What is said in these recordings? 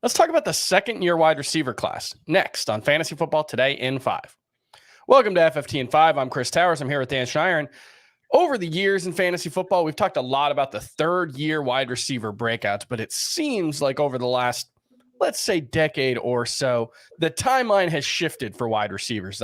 Let's talk about the second-year wide receiver class next on Fantasy Football Today in 5. Welcome to FFT in 5. I'm Chris Towers. I'm here with Dan Schneier. Over the years in fantasy football, we've talked a lot about the third-year wide receiver breakouts, but it seems like over the last, let's say, decade or so, the timeline has shifted for wide receivers.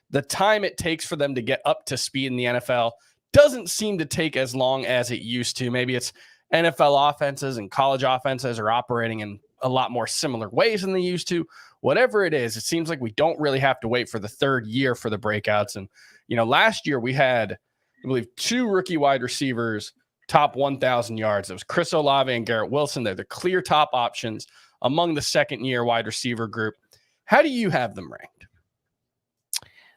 The time it takes for them to get up to speed in the NFL doesn't seem to take as long as it used to. Maybe it's NFL offenses and college offenses are operating in a lot more similar ways than they used to. Whatever it is, it seems like we don't really have to wait for the third year for the breakouts. And, last year we had, I believe, 2 rookie wide receivers top 1,000 yards. It was Chris Olave and Garrett Wilson. They're the clear top options among the second-year wide receiver group. How do you have them ranked?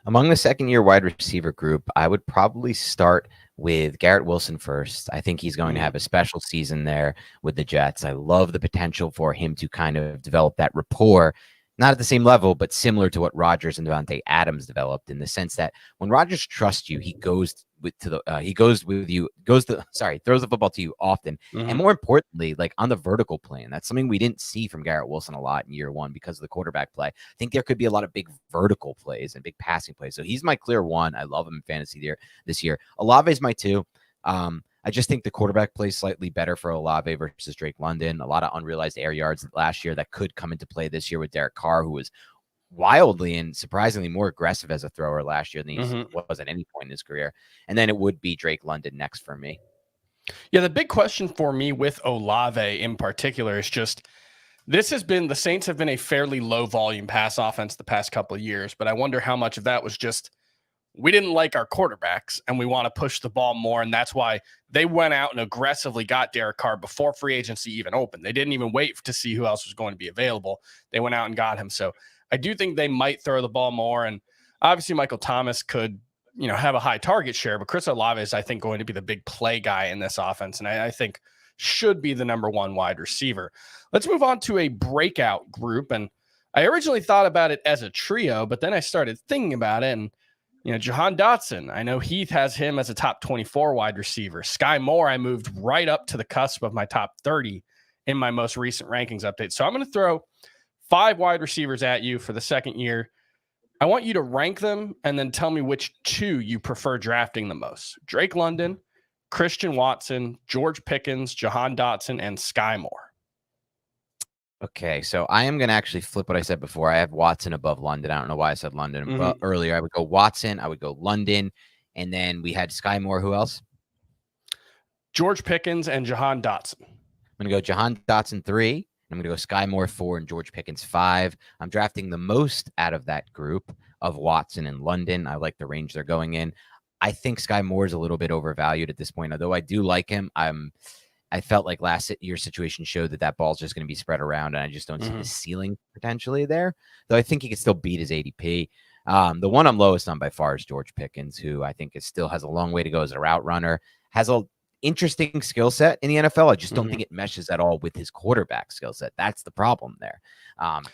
Among the second-year wide receiver group, I would probably start with Garrett Wilson first. I think he's going to have a special season there with the Jets. I love the potential for him to kind of develop that rapport, not at the same level, but similar to what Rodgers and Devontae Adams developed, in the sense that when Rodgers trusts you, he throws the football to you often. And more importantly, like on the vertical plane, that's something we didn't see from Garrett Wilson a lot in year one because of the quarterback play. I think there could be a lot of big vertical plays and big passing plays. So he's my clear one. I love him in fantasy this year. Olave is my 2. I just think the quarterback plays slightly better for Olave versus Drake London. A lot of unrealized air yards last year that could come into play this year with Derek Carr, who was wildly and surprisingly more aggressive as a thrower last year than he was at any point in his career. And then it would be Drake London next for me. Yeah, the big question for me with Olave in particular is just, the Saints have been a fairly low volume pass offense the past couple of years, but I wonder how much of that was just, we didn't like our quarterbacks and we want to push the ball more. And that's why they went out and aggressively got Derek Carr before free agency even opened. They didn't even wait to see who else was going to be available. They went out and got him. So I do think they might throw the ball more. And obviously Michael Thomas could, have a high target share, but Chris Olave is, I think, going to be the big play guy in this offense. And I think should be the number 1 wide receiver. Let's move on to a breakout group. And I originally thought about it as a trio, but then I started thinking about it, and Jahan Dotson, I know Heath has him as a top 24 wide receiver. Sky Moore, I moved right up to the cusp of my top 30 in my most recent rankings update. So I'm going to throw 5 wide receivers at you for the second year. I want you to rank them and then tell me which 2 you prefer drafting the most. Drake London, Christian Watson, George Pickens, Jahan Dotson, and Sky Moore. Okay, so I am going to actually flip what I said before. I have Watson above London. I don't know why I said London, but earlier I would go Watson, I would go London, and then we had Sky Moore. Who else? George Pickens and Jahan Dotson. I'm going to go Jahan Dotson 3. I'm going to go Sky Moore 4 and George Pickens 5. I'm drafting the most out of that group of Watson and London. I like the range they're going in. I think Sky Moore is a little bit overvalued at this point, although I do like him. I felt like last year's situation showed that ball's just going to be spread around, and I just don't see the ceiling potentially there, though I think he could still beat his ADP. The one I'm lowest on by far is George Pickens, who I think still has a long way to go as a route runner, has a interesting skill set in the NFL. I just don't think it meshes at all with his quarterback skill set. That's the problem there.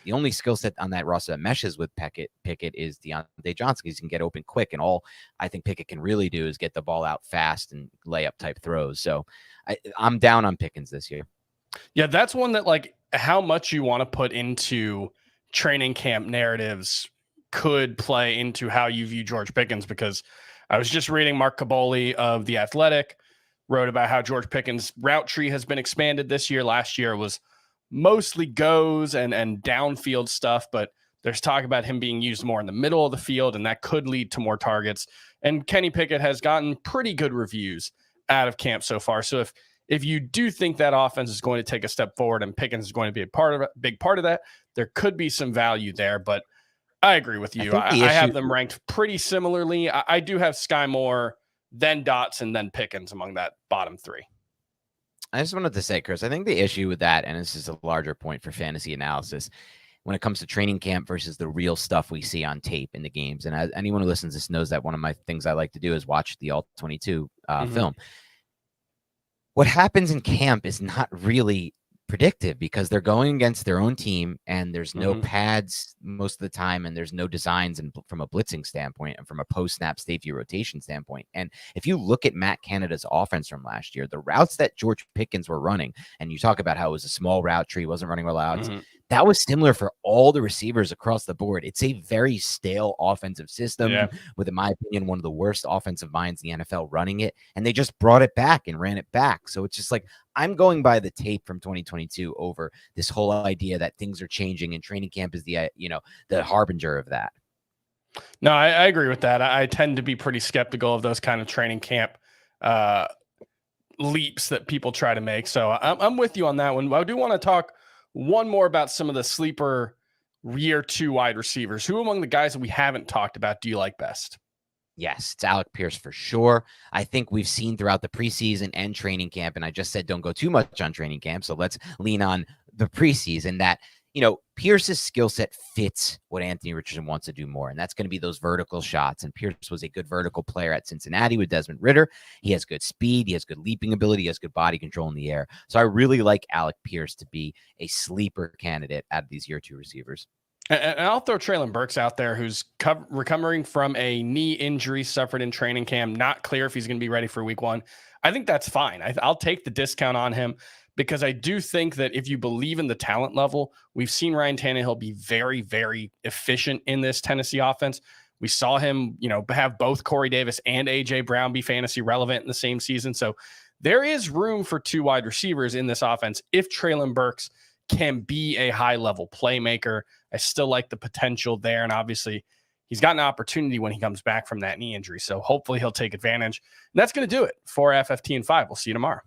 The only skill set on that roster that meshes with Pickett is Deontay Johnson. He can get open quick, and all I think Pickett can really do is get the ball out fast and layup type throws. So I'm down on Pickens this year. Yeah, that's one that, like, how much you want to put into training camp narratives could play into how you view George Pickens, because I was just reading Mark Caboli of The Athletic wrote about how George Pickens' route tree has been expanded this year. Last year was mostly goes and downfield stuff, but there's talk about him being used more in the middle of the field, and that could lead to more targets. And Kenny Pickett has gotten pretty good reviews out of camp so far. So if you do think that offense is going to take a step forward and Pickens is going to be a big part of that, there could be some value there. But I agree with you. I have them ranked pretty similarly. I do have Sky Moore, then Dotson, then Pickens among that bottom 3. I just wanted to say, Chris, I think the issue with that, and this is a larger point for fantasy analysis, when it comes to training camp versus the real stuff we see on tape in the games. And as anyone who listens to this knows that one of my things I like to do is watch the All-22 film. What happens in camp is not really predictive because they're going against their own team, and there's no pads most of the time, and there's no designs from a blitzing standpoint and from a post-snap safety rotation standpoint. And if you look at Matt Canada's offense from last year, the routes that George Pickens were running, and you talk about how it was a small route tree, wasn't running well out, that was similar for all the receivers across the board. It's a very stale offensive system with, in my opinion, one of the worst offensive minds in the NFL running it. And they just brought it back and ran it back. So it's just like, I'm going by the tape from 2022 over this whole idea that things are changing and training camp is the, the harbinger of that. No, I agree with that. I tend to be pretty skeptical of those kind of training camp leaps that people try to make. So I'm with you on that one. I do want to talk one more about some of the sleeper year 2 wide receivers. Who among the guys that we haven't talked about do you like best? Yes, it's Alec Pierce for sure. I think we've seen throughout the preseason and training camp, and I just said don't go too much on training camp, so let's lean on the preseason, that Pierce's skill set fits what Anthony Richardson wants to do more, and that's going to be those vertical shots. And Pierce was a good vertical player at Cincinnati with Desmond Ridder. He has good speed. He has good leaping ability. He has good body control in the air. So I really like Alec Pierce to be a sleeper candidate out of these year 2 receivers. And I'll throw Treylon Burks out there, who's recovering from a knee injury suffered in training camp. Not clear if he's going to be ready for week 1. I think that's fine. I'll take the discount on him, because I do think that if you believe in the talent level, we've seen Ryan Tannehill be very, very efficient in this Tennessee offense. We saw him, have both Corey Davis and A.J. Brown be fantasy relevant in the same season. So there is room for 2 wide receivers in this offense if Treylon Burks can be a high-level playmaker. I still like the potential there, and obviously he's got an opportunity when he comes back from that knee injury. So hopefully he'll take advantage. And that's going to do it for FFT and 5. We'll see you tomorrow.